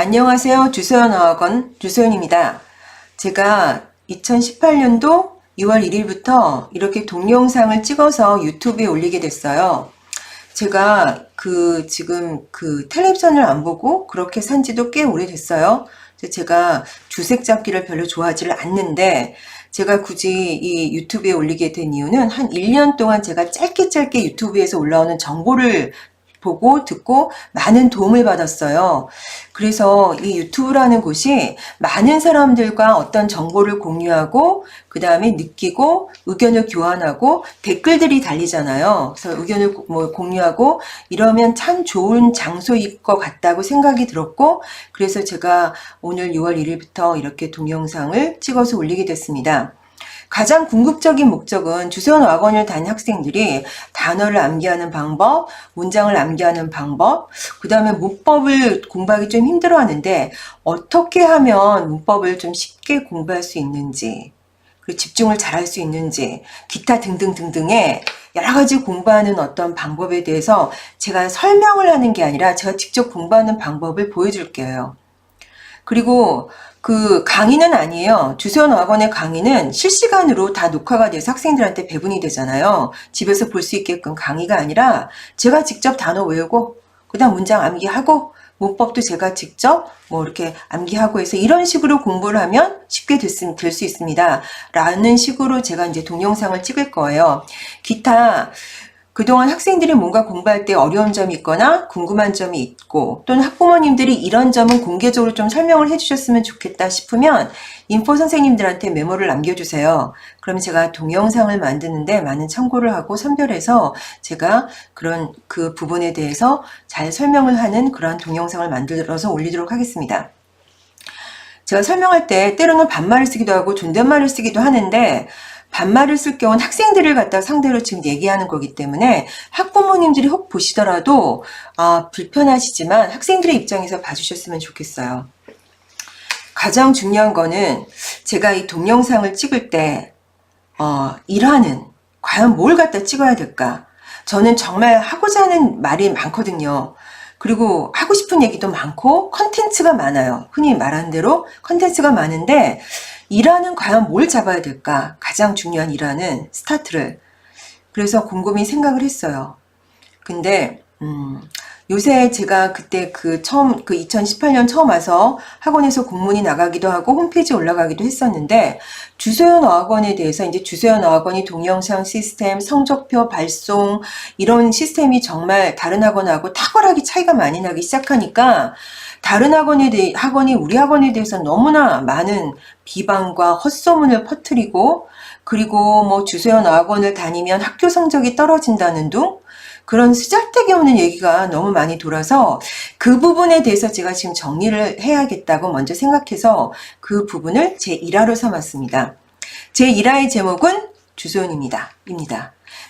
안녕하세요. 주소연 어학원 주소연입니다. 제가 2018년도 6월 1일부터 이렇게 동영상을 찍어서 유튜브에 올리게 됐어요. 제가 지금 텔레비전을 안 보고 그렇게 산 지도 꽤 오래됐어요. 제가 주색 잡기를 별로 좋아하지를 않는데 제가 굳이 이 유튜브에 올리게 된 이유는 한 1년 동안 제가 짧게 유튜브에서 올라오는 정보를 보고 듣고 많은 도움을 받았어요. 그래서 이 유튜브라는 곳이 많은 사람들과 어떤 정보를 공유하고 그 다음에 느끼고 의견을 교환하고 댓글들이 달리잖아요. 그래서 의견을 공유하고 이러면 참 좋은 장소일 것 같다고 생각이 들었고, 그래서 제가 오늘 6월 1일부터 이렇게 동영상을 찍어서 올리게 됐습니다. 가장 궁극적인 목적은 주소연 어학원을 다닌 학생들이 단어를 암기하는 방법, 문장을 암기하는 방법, 그 다음에 문법을 공부하기 좀 힘들어하는데 어떻게 하면 문법을 좀 쉽게 공부할 수 있는지, 그리고 집중을 잘할 수 있는지, 기타 등등등등의 여러 가지 공부하는 어떤 방법에 대해서 제가 설명을 하는 게 아니라 제가 직접 공부하는 방법을 보여줄게요. 그리고 강의는 아니에요. 주소연 어학원의 강의는 실시간으로 다 녹화가 돼서 학생들한테 배분이 되잖아요. 집에서 볼 수 있게끔 강의가 아니라 제가 직접 단어 외우고 그 다음 문장 암기하고 문법도 제가 직접 이렇게 암기하고 해서 이런 식으로 공부를 하면 쉽게 될 수 있습니다. 라는 식으로 제가 이제 동영상을 찍을 거예요. 기타 그동안 학생들이 뭔가 공부할 때 어려운 점이 있거나 궁금한 점이 있고 또는 학부모님들이 이런 점은 공개적으로 좀 설명을 해주셨으면 좋겠다 싶으면 인포 선생님들한테 메모를 남겨주세요. 그러면 제가 동영상을 만드는데 많은 참고를 하고 선별해서 제가 그 부분에 대해서 잘 설명을 하는 그런 동영상을 만들어서 올리도록 하겠습니다. 제가 설명할 때 때로는 반말을 쓰기도 하고 존댓말을 쓰기도 하는데 반말을 쓸 경우는 학생들을 갖다 상대로 지금 얘기하는 거기 때문에 학부모님들이 혹 보시더라도 불편하시지만 학생들의 입장에서 봐주셨으면 좋겠어요. 가장 중요한 거는 제가 이 동영상을 찍을 때 과연 뭘 갖다 찍어야 될까? 저는 정말 하고자 하는 말이 많거든요. 그리고 하고 싶은 얘기도 많고 컨텐츠가 많아요. 흔히 말한 대로 컨텐츠가 많은데 일화는 과연 뭘 잡아야 될까? 가장 중요한 일화는 스타트를. 그래서 곰곰이 생각을 했어요. 근데 요새 제가 그때 2018년 처음 와서 학원에서 공문이 나가기도 하고 홈페이지에 올라가기도 했었는데 주소연 어학원에 대해서 이제 주소연 어학원이 동영상 시스템, 성적표 발송 이런 시스템이 정말 다른 학원하고 탁월하게 차이가 많이 나기 시작하니까 다른 학원이 우리 학원에 대해서 너무나 많은 비방과 헛소문을 퍼뜨리고 그리고 주소연 어학원을 다니면 학교 성적이 떨어진다는 등 그런 쓰잘데기 없는 얘기가 너무 많이 돌아서 그 부분에 대해서 제가 지금 정리를 해야겠다고 먼저 생각해서 그 부분을 제 1화로 삼았습니다. 제 1화의 제목은 주소연입니다.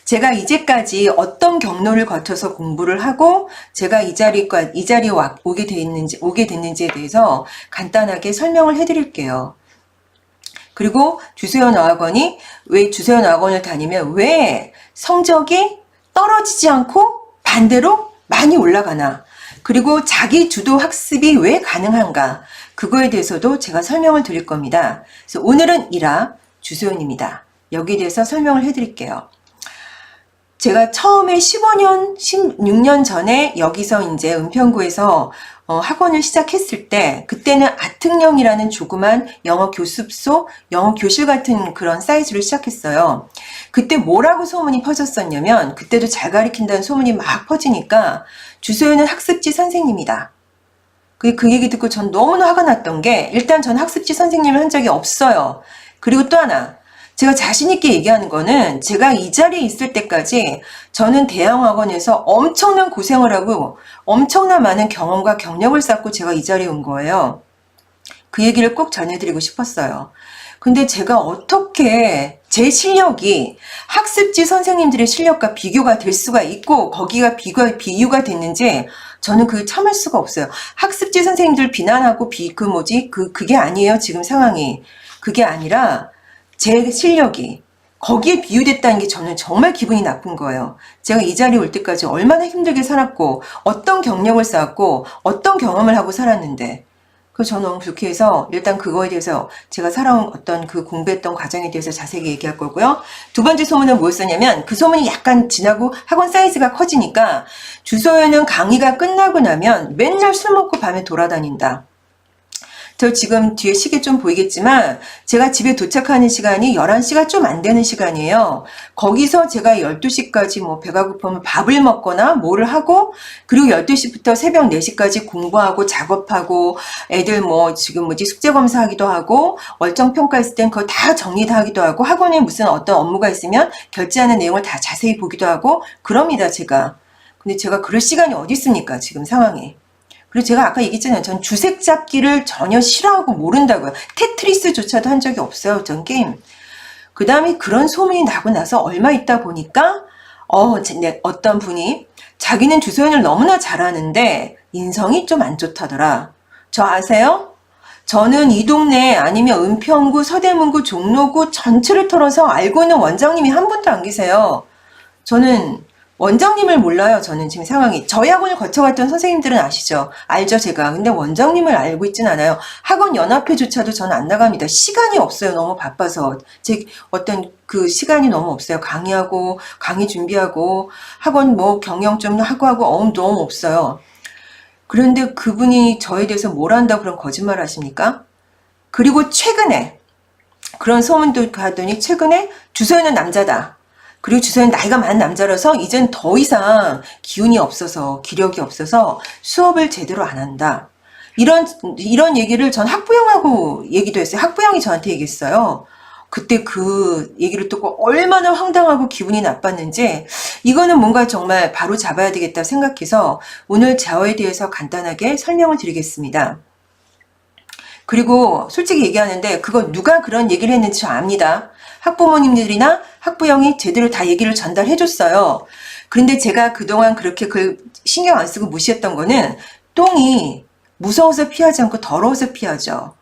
제가 이제까지 어떤 경로를 거쳐서 공부를 하고 제가 이 자리에 오게 됐는지에 대해서 간단하게 설명을 해드릴게요. 그리고 주소연 어학원이 왜 주소연 어학원을 다니면 왜 성적이 떨어지지 않고 반대로 많이 올라가나, 그리고 자기 주도 학습이 왜 가능한가, 그거에 대해서도 제가 설명을 드릴 겁니다. 그래서 오늘은 1화 주소연입니다. 여기에 대해서 설명을 해드릴게요. 제가 처음에 16년 전에 여기서 이제 은평구에서 학원을 시작했을 때 그때는 아특영이라는 조그만 영어 교습소, 영어 교실 같은 그런 사이즈로 시작했어요. 그때 뭐라고 소문이 퍼졌었냐면 그때도 잘 가르친다는 소문이 막 퍼지니까 주소연은 학습지 선생님이다. 그 얘기 듣고 전 너무나 화가 났던 게 일단 전 학습지 선생님을 한 적이 없어요. 그리고 또 하나 제가 자신있게 얘기하는 거는 제가 이 자리에 있을 때까지 저는 대형학원에서 엄청난 고생을 하고 엄청난 많은 경험과 경력을 쌓고 제가 이 자리에 온 거예요. 그 얘기를 꼭 전해드리고 싶었어요. 근데 제가 어떻게 제 실력이 학습지 선생님들의 실력과 비교가 될 수가 있고 거기가 비유가 됐는지 저는 그게 참을 수가 없어요. 학습지 선생님들 비난하고 그게 아니에요. 지금 상황이. 그게 아니라 제 실력이 거기에 비유됐다는 게 저는 정말 기분이 나쁜 거예요. 제가 이 자리에 올 때까지 얼마나 힘들게 살았고 어떤 경력을 쌓았고 어떤 경험을 하고 살았는데 그래서 저는 너무 불쾌해서 일단 그거에 대해서 제가 살아온 어떤 그 공부했던 과정에 대해서 자세히 얘기할 거고요. 두 번째 소문은 뭐였었냐면 그 소문이 약간 지나고 학원 사이즈가 커지니까 주소연은 강의가 끝나고 나면 맨날 술 먹고 밤에 돌아다닌다. 저 지금 뒤에 시계 좀 보이겠지만 제가 집에 도착하는 시간이 11시가 좀 안 되는 시간이에요. 거기서 제가 12시까지 뭐 배가 고프면 밥을 먹거나 뭐를 하고 그리고 12시부터 새벽 4시까지 공부하고 작업하고 애들 뭐 지금 뭐지 숙제 검사하기도 하고 월정 평가 있을 땐 그거 다 정리 다 하기도 하고 학원에 무슨 어떤 업무가 있으면 결제하는 내용을 다 자세히 보기도 하고 그럽니다 제가. 근데 제가 그럴 시간이 어디 있습니까 지금 상황에. 그리고 제가 아까 얘기했잖아요. 전 주색 잡기를 전혀 싫어하고 모른다고요. 테트리스조차도 한 적이 없어요. 전 게임. 그 다음에 그런 소문이 나고 나서 얼마 있다 보니까 어떤 분이 자기는 주소연을 너무나 잘하는데 인성이 좀 안 좋다더라. 저 아세요? 저는 이 동네 아니면 은평구, 서대문구, 종로구 전체를 털어서 알고 있는 원장님이 한 분도 안 계세요. 저는 원장님을 몰라요. 저는 지금 상황이. 저희 학원을 거쳐갔던 선생님들은 아시죠? 알죠 제가. 근데 원장님을 알고 있진 않아요. 학원 연합회조차도 저는 안 나갑니다. 시간이 없어요. 너무 바빠서. 제 어떤 그 시간이 너무 없어요. 강의하고 강의 준비하고 학원 뭐 경영 좀 하고 너무 없어요. 그런데 그분이 저에 대해서 뭘 한다고 그런 거짓말 하십니까? 그리고 최근에 그런 소문도 가더니 최근에 주소연은 남자다. 그리고 주소연 나이가 많은 남자라서 이젠 더 이상 기운이 없어서 기력이 없어서 수업을 제대로 안 한다. 이런 얘기를 전 학부형하고 얘기도 했어요. 학부형이 저한테 얘기했어요. 그때 그 얘기를 듣고 얼마나 황당하고 기분이 나빴는지 이거는 뭔가 정말 바로 잡아야 되겠다 생각해서 오늘 저에 대해서 간단하게 설명을 드리겠습니다. 그리고 솔직히 얘기하는데 그거 누가 그런 얘기를 했는지 저 압니다. 학부모님들이나 학부형이 제대로 다 얘기를 전달해 줬어요. 그런데 제가 그동안 그렇게 신경 안 쓰고 무시했던 거는 똥이 무서워서 피하지 않고 더러워서 피하죠.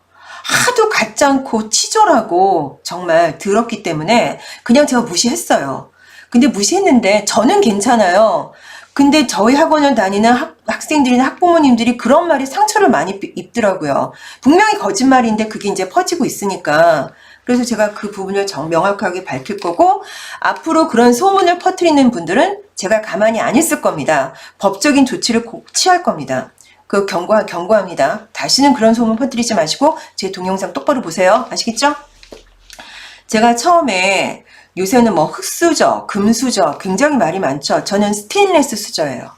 하도 같지 않고 치졸하고 정말 더럽기 때문에 그냥 제가 무시했어요. 근데 무시했는데 저는 괜찮아요. 근데 저희 학원을 다니는 학생들이나 학부모님들이 그런 말에 상처를 많이 입더라고요. 분명히 거짓말인데 그게 이제 퍼지고 있으니까. 그래서 제가 그 부분을 명확하게 밝힐 거고 앞으로 그런 소문을 퍼뜨리는 분들은 제가 가만히 안 있을 겁니다. 법적인 조치를 꼭 취할 겁니다. 그 경고합니다. 다시는 그런 소문 퍼뜨리지 마시고 제 동영상 똑바로 보세요. 아시겠죠? 제가 처음에 요새는 뭐 흑수저, 금수저 굉장히 말이 많죠. 저는 스테인레스 수저예요.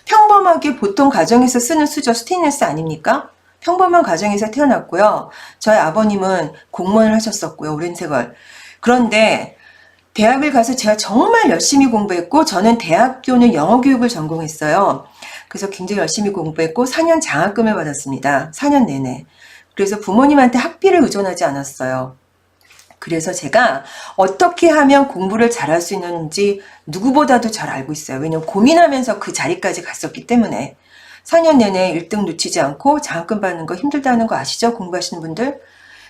평범하게 보통 가정에서 쓰는 수저 스테인레스 아닙니까? 평범한 가정에서 태어났고요. 저희 아버님은 공무원을 하셨었고요. 오랜 세월. 그런데 대학을 가서 제가 정말 열심히 공부했고 저는 대학교는 영어교육을 전공했어요. 그래서 굉장히 열심히 공부했고 4년 장학금을 받았습니다. 4년 내내. 그래서 부모님한테 학비를 의존하지 않았어요. 그래서 제가 어떻게 하면 공부를 잘할 수 있는지 누구보다도 잘 알고 있어요. 왜냐면 고민하면서 그 자리까지 갔었기 때문에. 4년 내내 1등 놓치지 않고 장학금 받는 거 힘들다는 거 아시죠? 공부하시는 분들.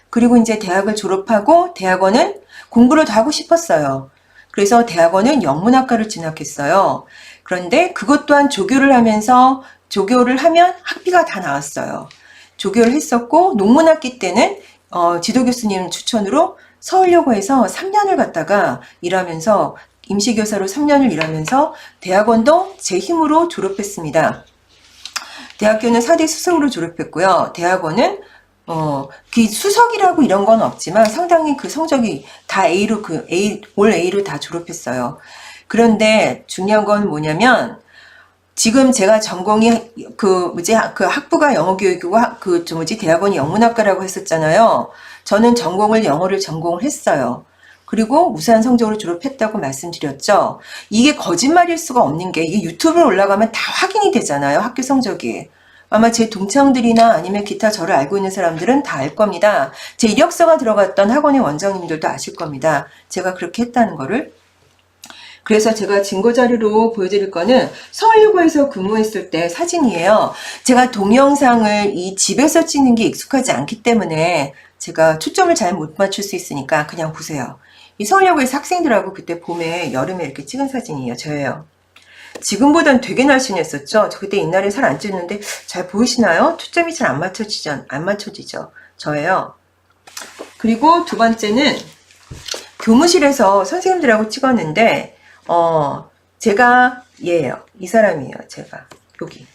그리고 이제 대학을 졸업하고 대학원은 공부를 더 하고 싶었어요. 그래서 대학원은 영문학과를 진학했어요. 그런데 그것 또한 조교를 하면 학비가 다 나왔어요. 조교를 했었고 농문학기 때는 지도교수님 추천으로 서울여고에서 3년을 갔다가 일하면서 임시교사로 3년을 일하면서 대학원도 제 힘으로 졸업했습니다. 대학교는 4대 수석으로 졸업했고요. 대학원은 그 수석이라고 이런 건 없지만 상당히 그 성적이 다 올 A로 다 졸업했어요. 그런데 중요한 건 뭐냐면 지금 제가 전공이 그 학부가 영어교육이고 대학원이 영문학과라고 했었잖아요. 저는 전공을 영어를 전공을 했어요. 그리고 우수한 성적으로 졸업했다고 말씀드렸죠. 이게 거짓말일 수가 없는 게 이게 유튜브에 올라가면 다 확인이 되잖아요. 학교 성적이. 아마 제 동창들이나 아니면 기타 저를 알고 있는 사람들은 다 알 겁니다. 제 이력서가 들어갔던 학원의 원장님들도 아실 겁니다. 제가 그렇게 했다는 거를. 그래서 제가 증거자료로 보여드릴 거는 서울여고에서 근무했을 때 사진이에요. 제가 동영상을 이 집에서 찍는 게 익숙하지 않기 때문에 제가 초점을 잘 못 맞출 수 있으니까 그냥 보세요. 이 서울여고에서 학생들하고 그때 봄에 여름에 이렇게 찍은 사진이에요. 저예요. 지금보단 되게 날씬했었죠. 저 그때 옛날에 살 안 쪘는데 잘 보이시나요? 초점이 잘 안 맞춰지죠. 저예요. 그리고 두 번째는 교무실에서 선생님들하고 찍었는데 제가 얘예요. 이 사람이에요. 제가 여기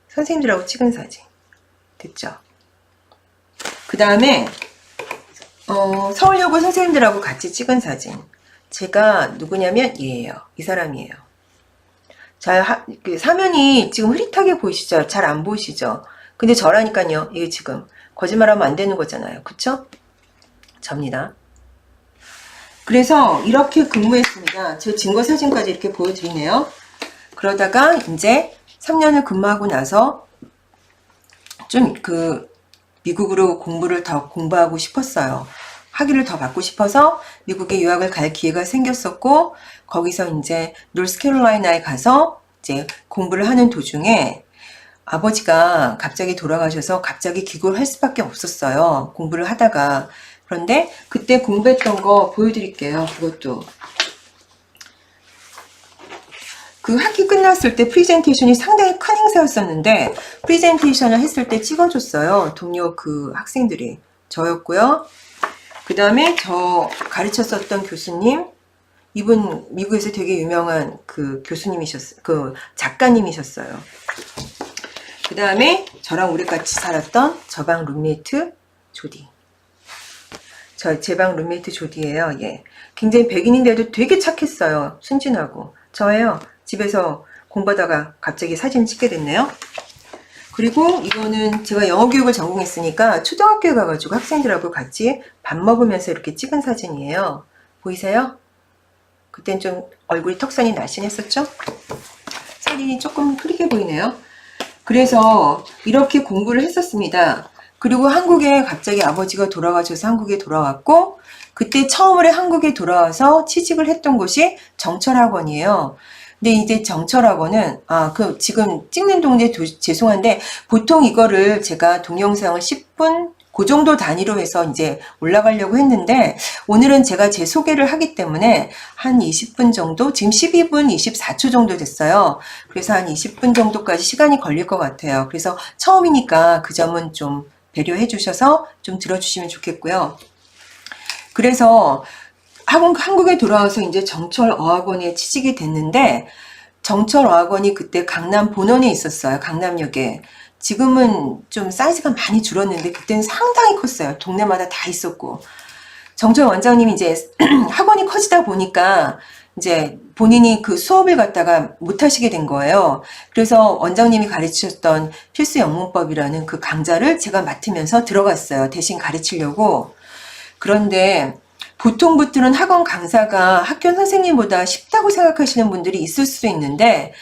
선생님들하고 찍은 사진 됐죠? 그 다음에 서울여고 선생님들하고 같이 찍은 사진 제가 누구냐면 얘예요. 이 사람이에요. 자, 그 사면이 지금 흐릿하게 보이시죠? 잘 안 보이시죠? 근데 저라니까요. 이게 지금 거짓말하면 안 되는 거잖아요. 그쵸? 접니다. 그래서 이렇게 근무했습니다. 제 증거 사진까지 이렇게 보여드리네요. 그러다가 이제 3년을 근무하고 나서 좀 미국으로 공부를 더 공부하고 싶었어요. 학위를 더 받고 싶어서 미국에 유학을 갈 기회가 생겼었고 거기서 이제 노스캐롤라이나에 가서 이제 공부를 하는 도중에 아버지가 갑자기 돌아가셔서 갑자기 귀국을 할 수밖에 없었어요. 공부를 하다가. 그런데 그때 공부했던 거 보여드릴게요. 그것도. 그 학기 끝났을 때 프리젠테이션이 상당히 큰 행사였었는데 프리젠테이션을 했을 때 찍어줬어요. 동료 그 학생들이. 저였고요. 그 다음에 저 가르쳤었던 교수님, 이분 미국에서 되게 유명한 그 교수님이셨어요. 그 작가님이셨어요. 그 다음에 저랑 오래 같이 살았던 저 방 룸메이트 조디. 제 방 룸메이트 조디예요. 예. 굉장히 백인인데도 되게 착했어요. 순진하고. 저예요. 집에서 공부하다가 갑자기 사진 찍게 됐네요. 그리고 이거는 제가 영어 교육을 전공했으니까 초등학교에 가가지고 학생들하고 같이 밥 먹으면서 이렇게 찍은 사진이에요. 보이세요? 그땐 좀 얼굴이 턱선이 날씬했었죠? 사진이 조금 흐리게 보이네요. 그래서 이렇게 공부를 했었습니다. 그리고 한국에 갑자기 아버지가 돌아가셔서 한국에 돌아왔고 그때 처음으로 한국에 돌아와서 취직을 했던 곳이 정철학원이에요. 근데 이제 정철학원은 지금 찍는 동네 죄송한데 보통 이거를 제가 동영상을 10분 그 정도 단위로 해서 이제 올라가려고 했는데 오늘은 제가 제 소개를 하기 때문에 한 20분 정도, 지금 12분 24초 정도 됐어요. 그래서 한 20분 정도까지 시간이 걸릴 것 같아요. 그래서 처음이니까 그 점은 좀 배려해 주셔서 좀 들어주시면 좋겠고요. 그래서 한국에 돌아와서 이제 정철어학원에 취직이 됐는데 정철어학원이 그때 강남 본원에 있었어요. 강남역에. 지금은 좀 사이즈가 많이 줄었는데 그때는 상당히 컸어요. 동네마다 다 있었고. 정철 원장님이 이제 학원이 커지다 보니까 이제 본인이 그 수업을 갖다가 못 하시게 된 거예요. 그래서 원장님이 가르치셨던 필수 영문법이라는 그 강좌를 제가 맡으면서 들어갔어요. 대신 가르치려고. 그런데 보통 분들은 학원 강사가 학교 선생님보다 쉽다고 생각하시는 분들이 있을 수도 있는데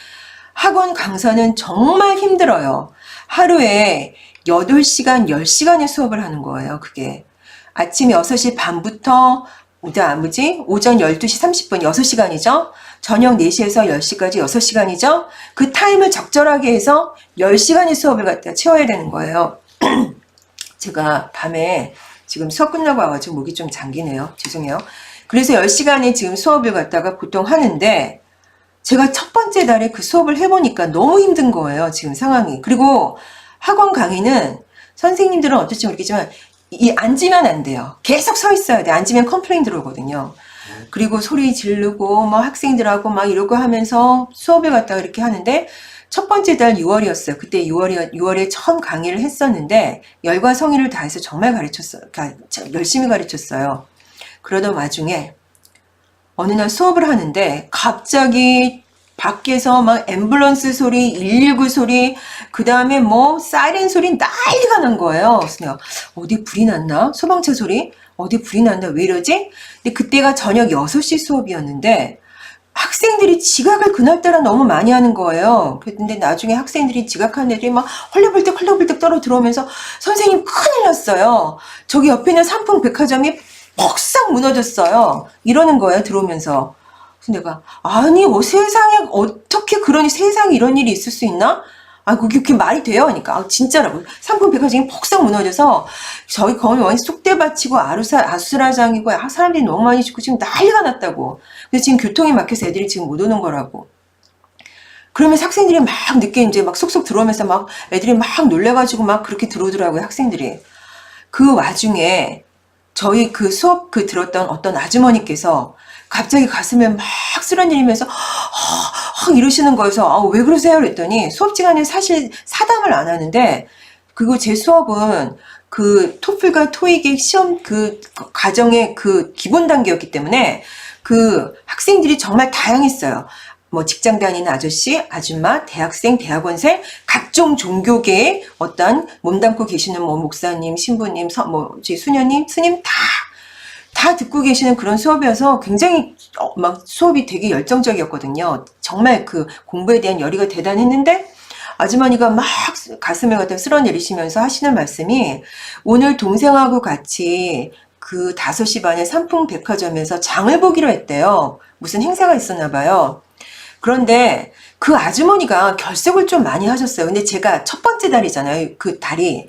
학원 강사는 정말 힘들어요. 하루에 8시간, 10시간의 수업을 하는 거예요. 그게 아침 6시 반부터 오전 12시 30분 6시간이죠. 저녁 4시에서 10시까지 6시간이죠. 그 타임을 적절하게 해서 10시간의 수업을 갖다 채워야 되는 거예요. 제가 밤에 지금 수업 끝나고 와가지고 목이 좀 잠기네요. 죄송해요. 그래서 10시간의 지금 수업을 갖다가 보통 하는데 제가 첫 번째 달에 그 수업을 해보니까 너무 힘든 거예요. 지금 상황이. 그리고 학원 강의는 선생님들은 어떨지 모르겠지만 앉으면 안 돼요. 계속 서 있어야 돼. 앉으면 컴플레인 들어오거든요. 그리고 소리 지르고 막 학생들하고 막 이러고 하면서 수업을 갖다가 이렇게 하는데 첫 번째 달 6월이었어요. 그때 6월에 처음 강의를 했었는데 열과 성의를 다해서 정말 열심히 가르쳤어요. 그러던 와중에 어느 날 수업을 하는데 갑자기 밖에서 막 앰뷸런스 소리, 119 소리, 그 다음에 뭐 사이렌 소리 난리가 난 거예요. 그래서 내가 어디 불이 났나? 소방차 소리? 어디 불이 났나? 왜 이러지? 근데 그때가 저녁 6시 수업이었는데 학생들이 지각을 그날따라 너무 많이 하는 거예요. 그런데 나중에 학생들이 지각하는 애들이 막 헐레벌떡 떨어 들어오면서 선생님 큰일 났어요. 저기 옆에 있는 삼풍 백화점이 퍽싹 무너졌어요. 이러는 거예요. 들어오면서. 그래서 내가 아니 세상에 어떻게 그러니 세상에 이런 일이 있을 수 있나? 그게 말이 돼요? 하니까 진짜라고. 삼풍 백화점이 퍽싹 무너져서 저희 거기 완전 쑥대밭이고 아수라장이고 사람들이 너무 많이 죽고 지금 난리가 났다고. 그래서 지금 교통이 막혀서 애들이 지금 못 오는 거라고. 그러면 학생들이 막 늦게 이제 막 쏙쏙 들어오면서 막 애들이 막 놀래가지고 막 그렇게 들어오더라고요, 학생들이. 그 와중에 저희 그 수업 그 들었던 어떤 아주머니께서 갑자기 가슴에 막 쓰러내리면서 이러시는 거여서 왜 그러세요? 그랬더니 수업 시간에 사실 사담을 안 하는데, 그리고 제 수업은 그 토플과 토익의 시험 그 과정의 그 기본 단계였기 때문에 그 학생들이 정말 다양했어요. 뭐 직장 다니는 아저씨, 아줌마, 대학생, 대학원생, 각종 종교계의 어떤 몸담고 계시는 뭐 목사님, 신부님, 제 수녀님, 스님 다 듣고 계시는 그런 수업이어서 굉장히 막 수업이 되게 열정적이었거든요. 정말 그 공부에 대한 열의가 대단했는데 아주머니가 막 가슴에 갖다 쓸어내리시면서 하시는 말씀이, 오늘 동생하고 같이 그 5시 반에 삼풍백화점에서 장을 보기로 했대요. 무슨 행사가 있었나 봐요. 그런데 그 아주머니가 결석을 좀 많이 하셨어요. 근데 제가 첫 번째 달이잖아요, 그 달이.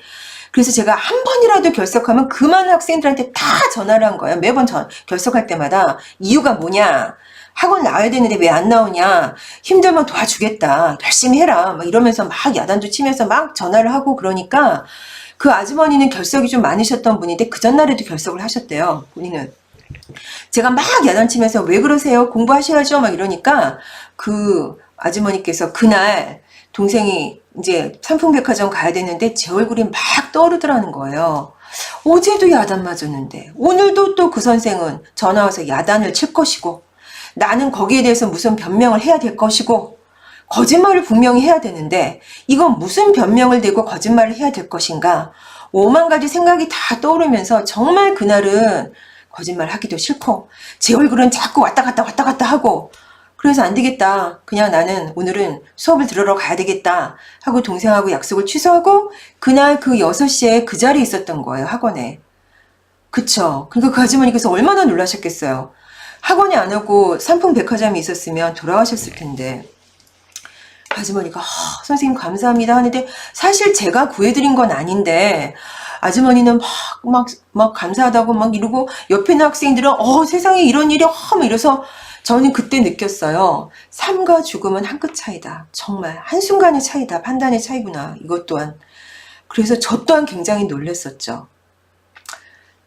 그래서 제가 한 번이라도 결석하면 그 많은 학생들한테 다 전화를 한 거예요. 매번 결석할 때마다. 이유가 뭐냐? 학원 나와야 되는데 왜 안 나오냐? 힘들면 도와주겠다. 열심히 해라. 막 이러면서 막 야단도 치면서 막 전화를 하고 그러니까 그 아주머니는 결석이 좀 많으셨던 분인데 그 전날에도 결석을 하셨대요, 본인은. 제가 막 야단치면서 왜 그러세요? 공부하셔야죠. 막 이러니까 그 아주머니께서 그날 동생이 이제 삼풍백화점 가야 되는데 제 얼굴이 막 떠오르더라는 거예요. 어제도 야단 맞았는데 오늘도 또 그 선생은 전화 와서 야단을 칠 것이고 나는 거기에 대해서 무슨 변명을 해야 될 것이고 거짓말을 분명히 해야 되는데 이건 무슨 변명을 대고 거짓말을 해야 될 것인가, 오만 가지 생각이 다 떠오르면서 정말 그날은 거짓말 하기도 싫고 제 얼굴은 자꾸 왔다 갔다 하고, 그래서 안 되겠다, 그냥 나는 오늘은 수업을 들으러 가야 되겠다 하고 동생하고 약속을 취소하고 그날 그 6시에 그 자리에 있었던 거예요, 학원에. 그쵸. 그러니까 그 아주머니께서 얼마나 놀라셨겠어요. 학원이 안 오고 삼풍백화점이 있었으면 돌아가셨을 텐데. 아주머니가 선생님 감사합니다 하는데 사실 제가 구해드린 건 아닌데 아주머니는 막 감사하다고 막 이러고 옆에 있는 학생들은 세상에 이런 일이 막 이래서 저는 그때 느꼈어요. 삶과 죽음은 한 끗 차이다. 정말 한순간의 차이다. 판단의 차이구나. 이것 또한. 그래서 저 또한 굉장히 놀랐었죠.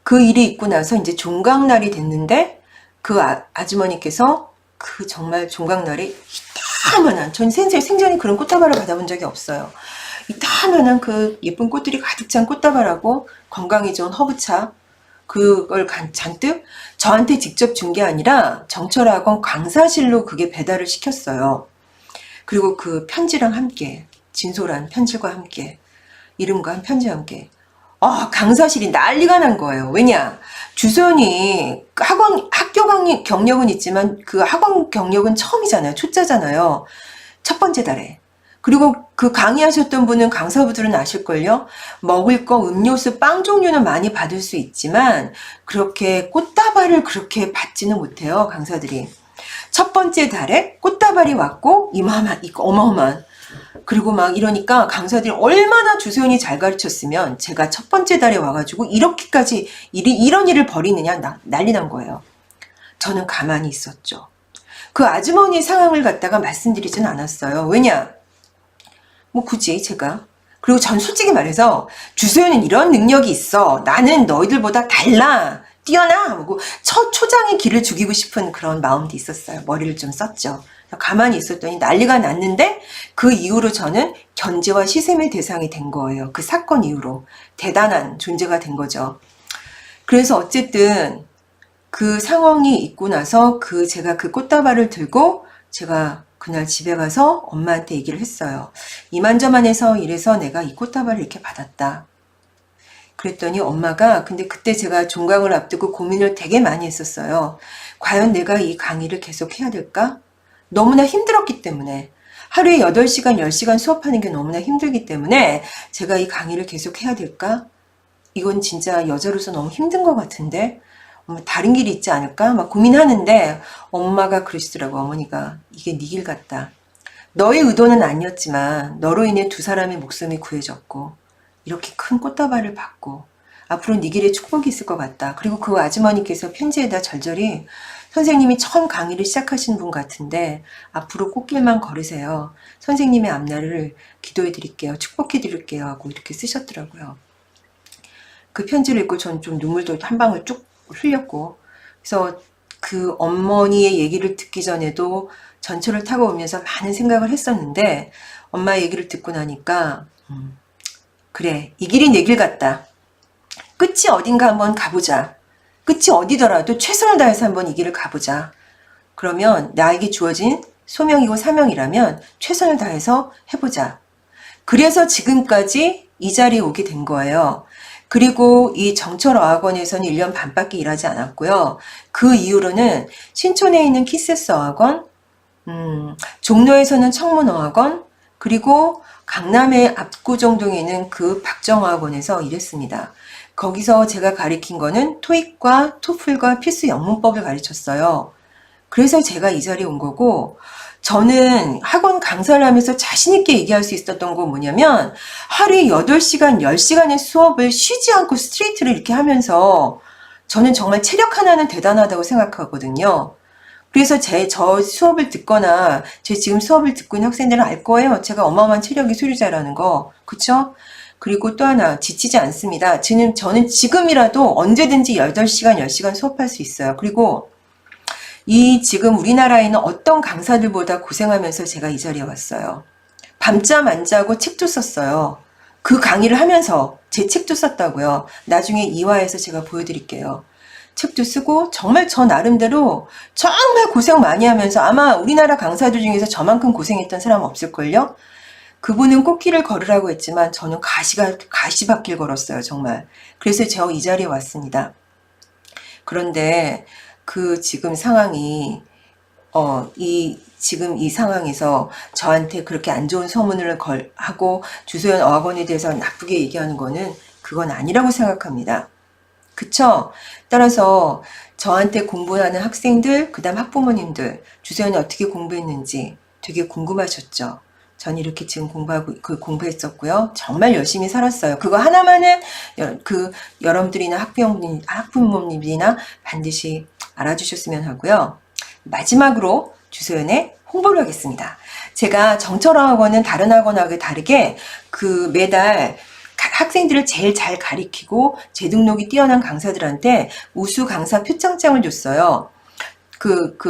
그 일이 있고 나서 이제 종강날이 됐는데 그 아주머니께서 그 정말 종강날에 이따만한, 전 생전에 그런 꽃다발을 받아본 적이 없어요. 이따만한 그 예쁜 꽃들이 가득 찬 꽃다발하고 건강에 좋은 허브차, 그걸 잔뜩 저한테 직접 준 게 아니라 정철학원 강사실로 그게 배달을 시켰어요. 그리고 그 편지랑 함께, 진솔한 편지와 함께, 이름과 한 편지와 함께. 강사실이 난리가 난 거예요. 왜냐? 주소연이 학교 경력은 있지만 그 학원 경력은 처음이잖아요. 초짜잖아요. 첫 번째 달에. 그리고 그 강의하셨던 분은 강사분들은 아실걸요? 먹을 거, 음료수, 빵 종류는 많이 받을 수 있지만 그렇게 꽃다발을 그렇게 받지는 못해요, 강사들이. 첫 번째 달에 꽃다발이 왔고 어마어마한. 그리고 막 이러니까 강사들이 얼마나 주소연이 잘 가르쳤으면 제가 첫 번째 달에 와가지고 이렇게까지 이런 일을 벌이느냐 난리 난 거예요. 저는 가만히 있었죠. 그 아주머니의 상황을 갖다가 말씀드리진 않았어요. 왜냐? 뭐 굳이 제가. 그리고 전 솔직히 말해서 주소연은 이런 능력이 있어. 나는 너희들보다 달라. 뛰어나. 하고 초장의 기를 죽이고 싶은 그런 마음도 있었어요. 머리를 좀 썼죠. 가만히 있었더니 난리가 났는데 그 이후로 저는 견제와 시샘의 대상이 된 거예요. 그 사건 이후로 대단한 존재가 된 거죠. 그래서 어쨌든 그 상황이 있고 나서 제가 그 꽃다발을 들고 제가 그날 집에 가서 엄마한테 얘기를 했어요. 이만저만해서 이래서 내가 이 꽃다발을 이렇게 받았다. 그랬더니 엄마가, 근데 그때 제가 종강을 앞두고 고민을 되게 많이 했었어요. 과연 내가 이 강의를 계속 해야 될까? 너무나 힘들었기 때문에, 하루에 8시간, 10시간 수업하는 게 너무나 힘들기 때문에 제가 이 강의를 계속 해야 될까? 이건 진짜 여자로서 너무 힘든 것 같은데 다른 길이 있지 않을까? 막 고민하는데 엄마가 그러시더라고. 어머니가 이게 네 길 같다. 너의 의도는 아니었지만 너로 인해 2 사람의 목숨이 구해졌고 이렇게 큰 꽃다발을 받고 앞으로 네 길에 축복이 있을 것 같다. 그리고 그 아주머니께서 편지에다 절절히 선생님이 처음 강의를 시작하신 분 같은데 앞으로 꽃길만 걸으세요. 선생님의 앞날을 기도해 드릴게요. 축복해 드릴게요. 하고 이렇게 쓰셨더라고요. 그 편지를 읽고 전 좀 눈물도 한 방울 쭉 흘렸고, 그래서 그 어머니의 얘기를 듣기 전에도 전철을 타고 오면서 많은 생각을 했었는데 엄마 얘기를 듣고 나니까 그래, 이 길이 내 길 같다. 끝이 어딘가 한번 가보자. 끝이 어디더라도 최선을 다해서 한번 이 길을 가보자. 그러면 나에게 주어진 소명이고 사명이라면 최선을 다해서 해보자. 그래서 지금까지 이 자리에 오게 된 거예요. 그리고 이 정철어학원에서는 1년 반밖에 일하지 않았고요. 그 이후로는 신촌에 있는 키세스 어학원, 종로에서는 청문어학원, 그리고 강남의 압구정동에 있는 그 박정어학원에서 일했습니다. 거기서 제가 가르친 거는 토익과 토플과 필수 영문법을 가르쳤어요. 그래서 제가 이 자리에 온 거고, 저는 학원 강사를 하면서 자신있게 얘기할 수 있었던 건 뭐냐면 하루에 8시간, 10시간의 수업을 쉬지 않고 스트레이트를 이렇게 하면서 저는 정말 체력 하나는 대단하다고 생각하거든요. 그래서 저 수업을 듣거나 제 지금 수업을 듣고 있는 학생들은 알 거예요. 제가 어마어마한 체력의 소유자라는 거. 그쵸? 그리고 또 하나, 지치지 않습니다. 저는 지금이라도 언제든지 8시간, 10시간 수업할 수 있어요. 그리고 지금 우리나라에 있는 어떤 강사들보다 고생하면서 제가 이 자리에 왔어요. 밤잠 안 자고 책도 썼어요. 그 강의를 하면서 제 책도 썼다고요. 나중에 이화에서 제가 보여드릴게요. 책도 쓰고 정말 저 나름대로 정말 고생 많이 하면서 아마 우리나라 강사들 중에서 저만큼 고생했던 사람은 없을걸요? 그분은 꽃길을 걸으라고 했지만 저는 가시밭길 걸었어요, 정말. 그래서 저 이 자리에 왔습니다. 그런데 지금 상황이 지금 이 상황에서 저한테 그렇게 안 좋은 소문을 하고 주소연 어학원에 대해서 나쁘게 얘기하는 거는 그건 아니라고 생각합니다. 그쵸? 따라서 저한테 공부하는 학생들, 그 다음 학부모님들, 주소연이 어떻게 공부했는지 되게 궁금하셨죠? 전 이렇게 지금 공부했었고요. 정말 열심히 살았어요. 그거 하나만은 여러분들이나 학부모님들이나 반드시 알아주셨으면 하고요. 마지막으로 주소연의 홍보를 하겠습니다. 제가 정철어학원은 다른 학원하고 다르게 매달 학생들을 제일 잘 가리키고 재등록이 뛰어난 강사들한테 우수 강사 표창장을 줬어요.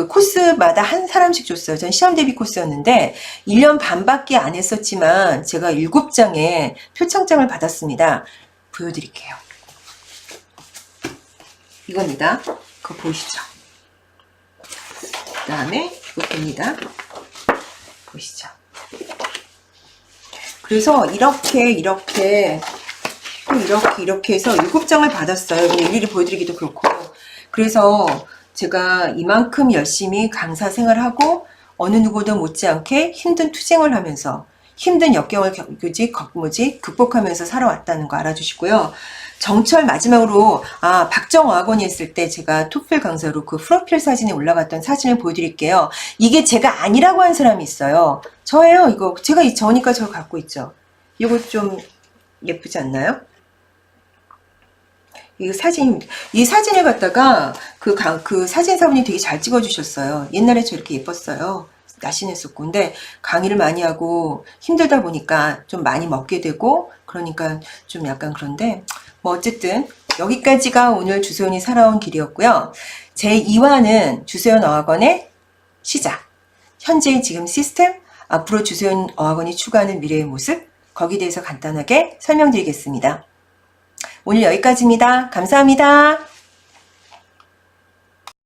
코스마다 한 사람씩 줬어요. 전 시험 대비 코스였는데 1년 반밖에 안 했었지만 제가 7장의 표창장을 받았습니다. 보여드릴게요. 이겁니다. 그거 보이시죠? 그 다음에 이거 봅니다. 보시죠. 그래서 이렇게 해서 7장을 받았어요. 일일이 보여드리기도 그렇고. 그래서 제가 이만큼 열심히 강사 생활하고 어느 누구도 못지않게 힘든 투쟁을 하면서 힘든 역경을 극복하면서 살아왔다는 거 알아주시고요. 정철 마지막으로 박정어학원에 있을 때 제가 토플 강사로 그 프로필 사진에 올라갔던 사진을 보여드릴게요. 이게 제가 아니라고 한 사람이 있어요. 저예요. 이거 저니까 저 갖고 있죠. 이거 좀 예쁘지 않나요? 이 사진을 갖다가 그 사진사분이 되게 잘 찍어주셨어요. 옛날에 저 이렇게 예뻤어요. 날씬했었고. 근데 강의를 많이 하고 힘들다 보니까 좀 많이 먹게 되고, 그러니까 좀 약간 그런데, 어쨌든, 여기까지가 오늘 주소연이 살아온 길이었고요. 제 2화는 주소연 어학원의 시작. 현재 지금 시스템, 앞으로 주소연 어학원이 추구하는 미래의 모습, 거기에 대해서 간단하게 설명드리겠습니다. 오늘 여기까지입니다. 감사합니다.